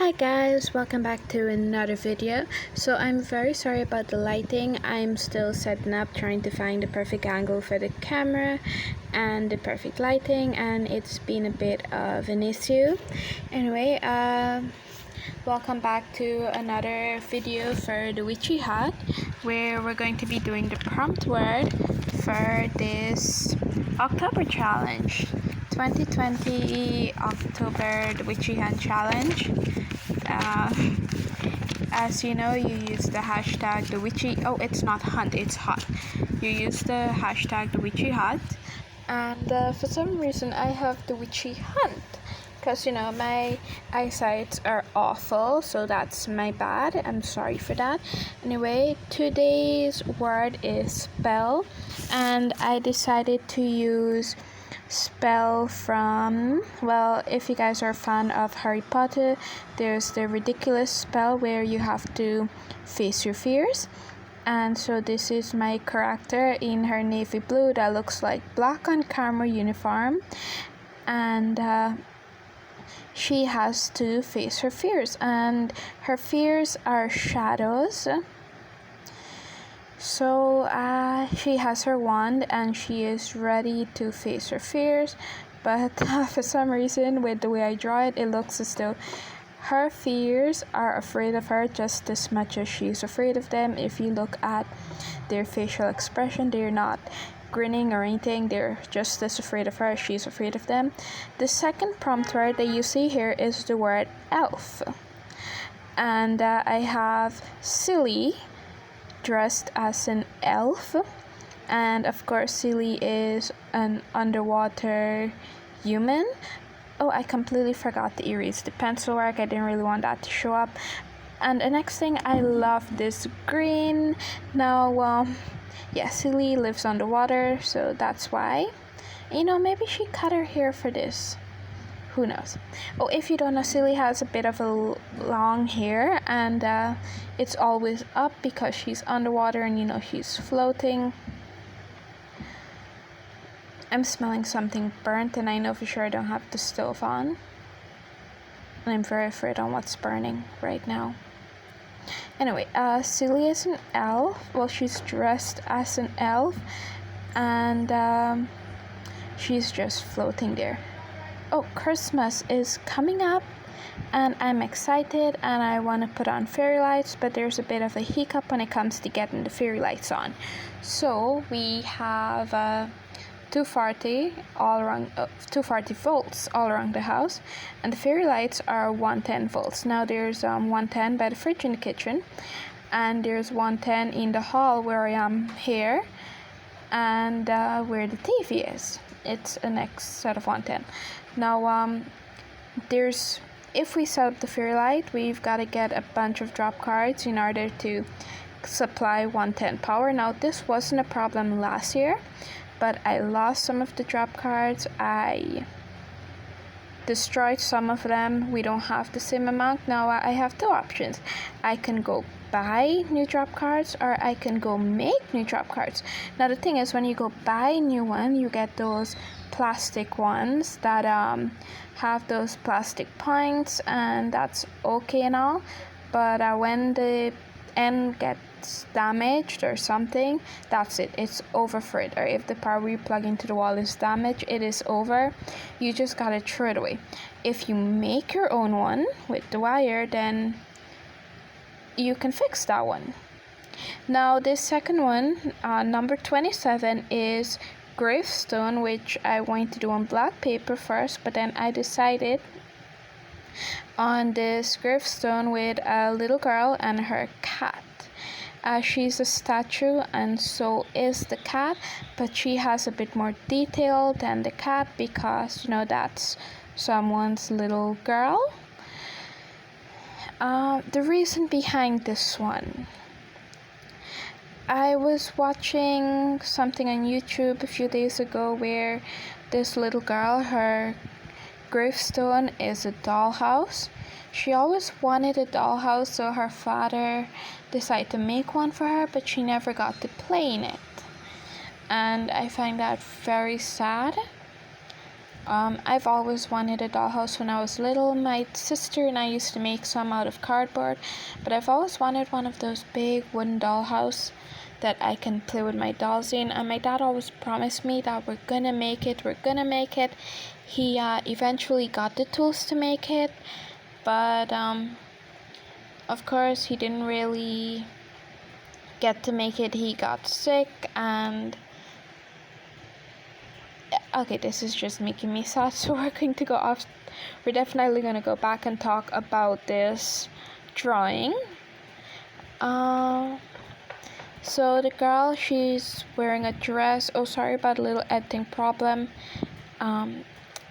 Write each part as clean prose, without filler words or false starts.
Hi guys, welcome back to another video. So I'm very sorry about the lighting. I'm still setting up, trying to find the perfect angle for the camera and the perfect lighting, and it's been a bit of an issue. Anyway, welcome back to another video for the Witchy Hut, where we're going to be doing the prompt word for this October challenge. 2020 October, the Witchy Hunt challenge. As you know, you use the hashtag the witchy. Oh, it's not hunt, it's hut. You use the hashtag the Witchy Hut, and for some reason I have the Witchy Hunt because my eyesights are awful, so that's my bad. I'm sorry for that. Anyway, today's word is spell, and I decided to use spell from, well, if you guys are a fan of Harry Potter, there's the ridiculous spell where you have to face your fears. And so this is my character in her navy blue that looks like black on camera uniform, and she has to face her fears, and her fears are shadows. So she has her wand and she is ready to face her fears, but for some reason, with the way I draw it, it looks as though her fears are afraid of her just as much as she's afraid of them. If you look at their facial expression, they're not grinning or anything, they're just as afraid of her as she's afraid of them. The second prompt word that you see here is the word elf, and I have silly dressed as an elf, and of course Silly is an underwater human. Oh, I completely forgot to erase the pencil work. I didn't really want that to show up. And the next thing, I love this green. Now yeah, Silly lives underwater, so that's why. Maybe she cut her hair for this. Who knows? Oh, if you don't know, Silly has a bit of a long hair, and it's always up because she's underwater and she's floating. I'm smelling something burnt, and I know for sure I don't have the stove on. And I'm very afraid on what's burning right now. Anyway, Silly is an elf. Well, she's dressed as an elf, and she's just floating there. Oh, Christmas is coming up, and I'm excited, and I want to put on fairy lights, but there's a bit of a hiccup when it comes to getting the fairy lights on. So we have 240 volts all around the house, and the fairy lights are 110 volts. Now there's 110 by the fridge in the kitchen, and there's 110 in the hall where I am here, and where the TV is. It's a next set of 110. Now if we set up the fairy light, we've got to get a bunch of drop cards in order to supply 110 power. Now this wasn't a problem last year, but I lost some of the drop cards. I destroyed some of them. We don't have the same amount. Now I have two options. I can go buy new drop cards, or I can go make new drop cards. Now the thing is, when you go buy a new one, you get those plastic ones that have those plastic points, and that's okay and all, but when the end gets damaged or something, that's it, it's over for it. Or if the power you plug into the wall is damaged, it is over. You just gotta throw it away. If you make your own one with the wire, then you can fix that one. Now this second one, number 27, is gravestone, which I want to do on black paper first, but then I decided on this gravestone with a little girl and her cat. She's a statue, and so is the cat, but she has a bit more detail than the cat because that's someone's little girl. The reason behind this one, I was watching something on YouTube a few days ago where this little girl, her gravestone is a dollhouse. She always wanted a dollhouse, so her father decided to make one for her, but she never got to play in it. And I find that very sad. I've always wanted a dollhouse when I was little. My sister and I used to make some out of cardboard, but I've always wanted one of those big wooden dollhouse that I can play with my dolls in. And my dad always promised me that we're gonna make it. He eventually got the tools to make it, but of course he didn't really get to make it. He got sick, and okay, this is just making me sad, so we're going to go off. We're definitely going to go back and talk about this drawing. So the girl, she's wearing a dress. Oh, sorry about a little editing problem.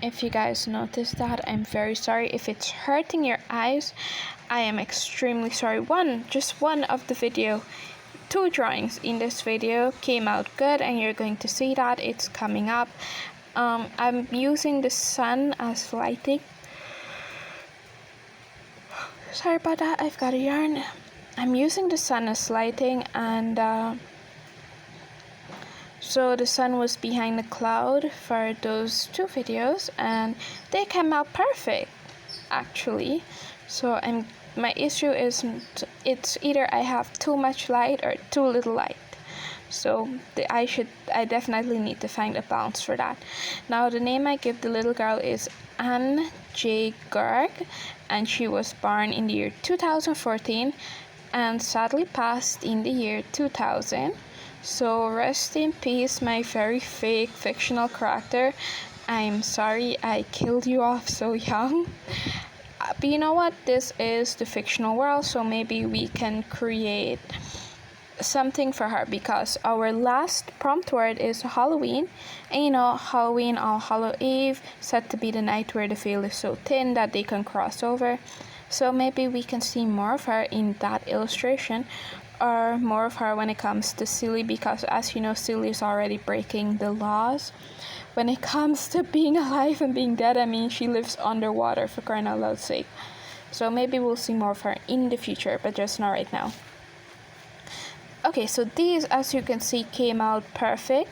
If you guys noticed that, I'm very sorry. If it's hurting your eyes, I am extremely sorry. Just one of the video, 2 drawings in this video came out good, and you're going to see that it's coming up. I'm using the sun as lighting. Sorry about that, I've got a yarn. I'm using the sun as lighting, and so the sun was behind the cloud for those 2 videos, and they came out perfect, actually. So my issue is it's either I have too much light or too little light. So I definitely need to find a balance for that. Now the name I give the little girl is Anne J. Gerg, and she was born in the year 2014 and sadly passed in the year 2000. So rest in peace, my very fake fictional character. I'm sorry I killed you off so young. But you know what? This is the fictional world, so maybe we can create something for her, because our last prompt word is Halloween, and you know, Halloween, All Hallow Eve, said to be the night where the veil is so thin that they can cross over. So maybe we can see more of her in that illustration, or more of her when it comes to Silly, because as you know, Silly is already breaking the laws when it comes to being alive and being dead. I mean, she lives underwater, for crying out loud's sake. So maybe we'll see more of her in the future, but just not right now. Okay, so these, as you can see, came out perfect.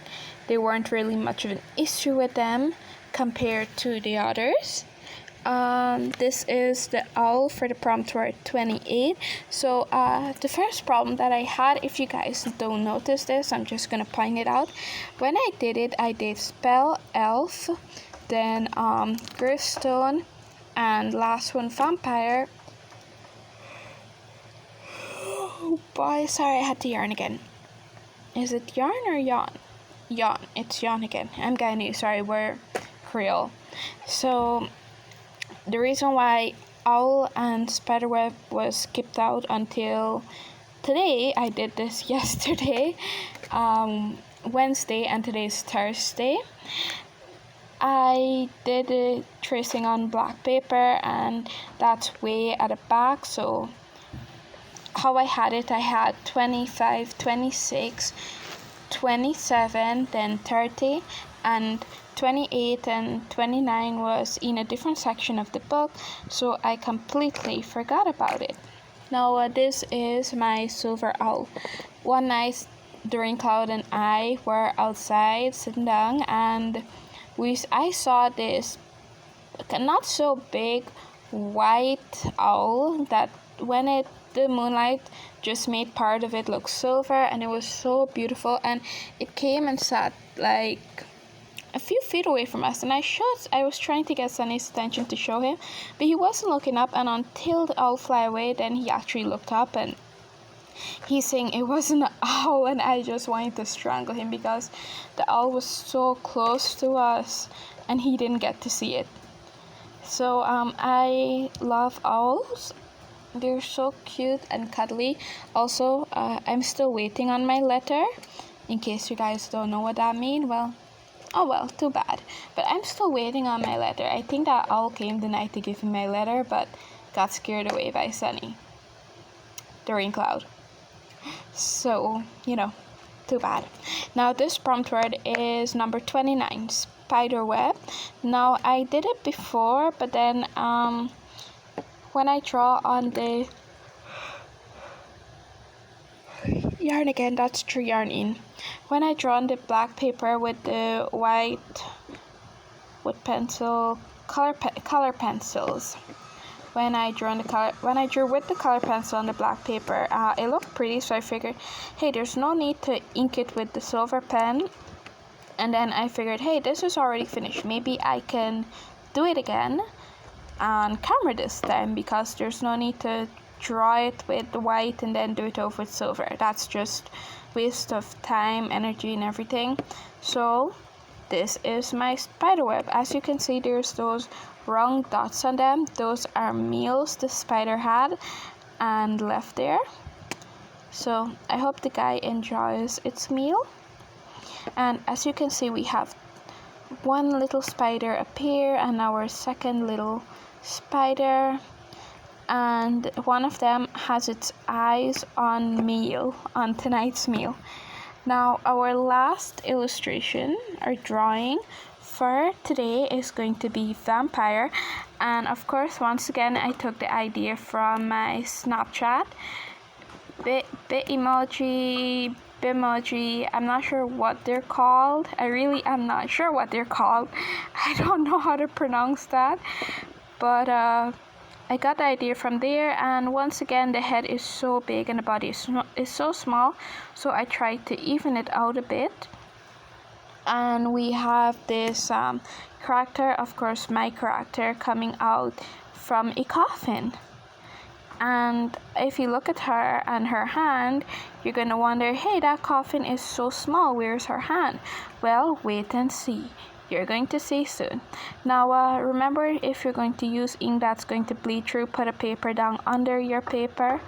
There weren't really much of an issue with them compared to the others. This is the owl for the prompt word 28. So the first problem that I had, if you guys don't notice this, I'm just gonna point it out. When I did it, I did spell elf, then gravestone, and last one vampire. Oh boy, sorry, I had to yarn again. Is it yarn or yawn? Yawn. It's yawn again. I'm Guyanese, sorry, we're Creole. So the reason why owl and spiderweb was skipped out until today, I did this yesterday, Wednesday, and today's Thursday. I did it tracing on black paper, and that's way at the back. So how I had it, I had 25, 26, 27, then 30, and 28 and 29 was in a different section of the book, so I completely forgot about it. Now this is my silver owl. One night during Cloud and I were outside sitting down, and I saw this not so big white owl that when the moonlight just made part of it look silver, and it was so beautiful, and it came and sat like a few feet away from us, and I was trying to get Sunny's attention to show him, but he wasn't looking up, and until the owl fly away, then he actually looked up, and he's saying it wasn't an owl, and I just wanted to strangle him because the owl was so close to us and he didn't get to see it. So I love owls. They're so cute and cuddly. Also, I'm still waiting on my letter. In case you guys don't know what that means, well, oh well, too bad. But I'm still waiting on my letter. I think that owl came the night to give me my letter, but got scared away by Sunny during Cloud. So, you know, too bad. Now this prompt word is number 29, spiderweb. Now I did it before, but then when I draw on the yarn again, that's 3 yarn in. When I draw on the black paper with the white with color pencils. When I drew with the color pencil on the black paper, it looked pretty, so I figured, hey, there's no need to ink it with the silver pen. And then I figured, hey, this is already finished. Maybe I can do it again on camera this time, because there's no need to draw it with the white and then do it over with silver. That's just waste of time, energy, and everything. So this is my spider web. As you can see, there's those round dots on them. Those are meals the spider had and left there. So I hope the guy enjoys its meal. And as you can see, we have one little spider up here and our second little spider, and one of them has its eyes on tonight's meal. Now our last illustration or drawing for today is going to be vampire, and of course once again I took the idea from my Snapchat. Bitmoji, I'm not sure what they're called. I really am not sure what they're called. I don't know how to pronounce that, but I got the idea from there. And once again, the head is so big and the body is so small, so I tried to even it out a bit. And we have this character, of course my character, coming out from a coffin. And if you look at her and her hand, you're gonna wonder, hey, that coffin is so small, where's her hand? Well, wait and see. You're going to see soon. Now remember, if you're going to use ink that's going to bleed through, put a paper down under your paper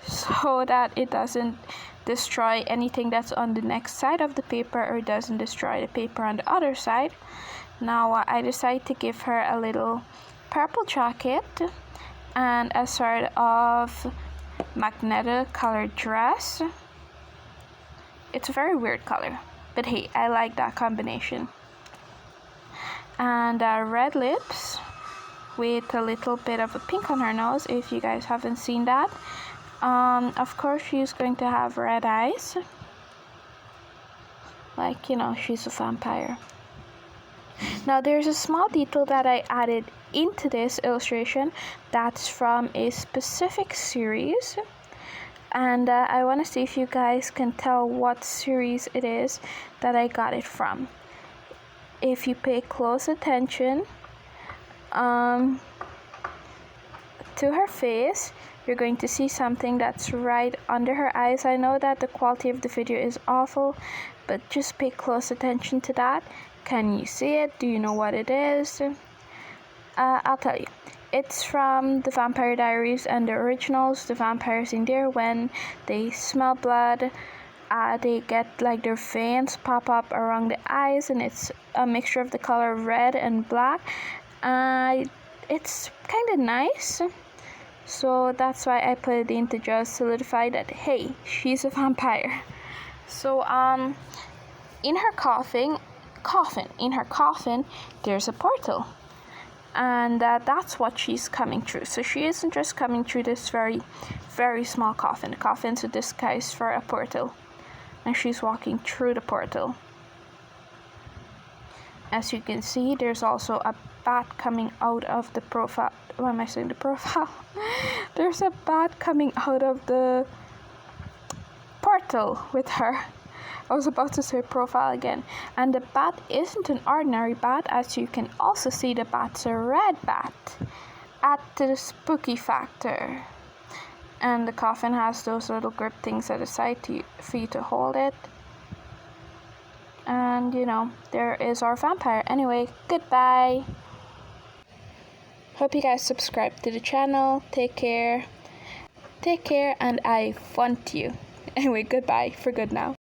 so that it doesn't destroy anything that's on the next side of the paper, or doesn't destroy the paper on the other side. Now I decided to give her a little purple jacket and a sort of magenta colored dress. It's a very weird color, but hey, I like that combination. And red lips with a little bit of a pink on her nose, if you guys haven't seen that. Of course she's going to have red eyes, like, you know, she's a vampire. Now there's a small detail that I added into this illustration that's from a specific series, and I want to see if you guys can tell what series it is that I got it from. If you pay close attention to her face, you're going to see something that's right under her eyes. I know that the quality of the video is awful, but just pay close attention to that. Can you see it? Do you know what it is? I'll tell you. It's from the Vampire Diaries and the originals. The vampires in there, when they smell blood, they get like their veins pop up around the eyes, and it's a mixture of the color red and black. It's kind of nice, so that's why I put it in to just solidify that, hey, she's a vampire. So in her coffin, there's a portal, and that's what she's coming through. So she isn't just coming through this very, very small coffin. The coffin's a disguise for a portal, and she's walking through the portal. As you can see, there's also a bat coming out of the profile. Why am I saying the profile? There's a bat coming out of the portal with her. I was about to say profile again. And the bat isn't an ordinary bat. As you can also see, the bat's a red bat at the spooky factor. And the coffin has those little grip things at the side for you to hold it. And you know, there is our vampire. Anyway, goodbye. Hope you guys subscribe to the channel. Take care, and I want you. Anyway, goodbye for good now.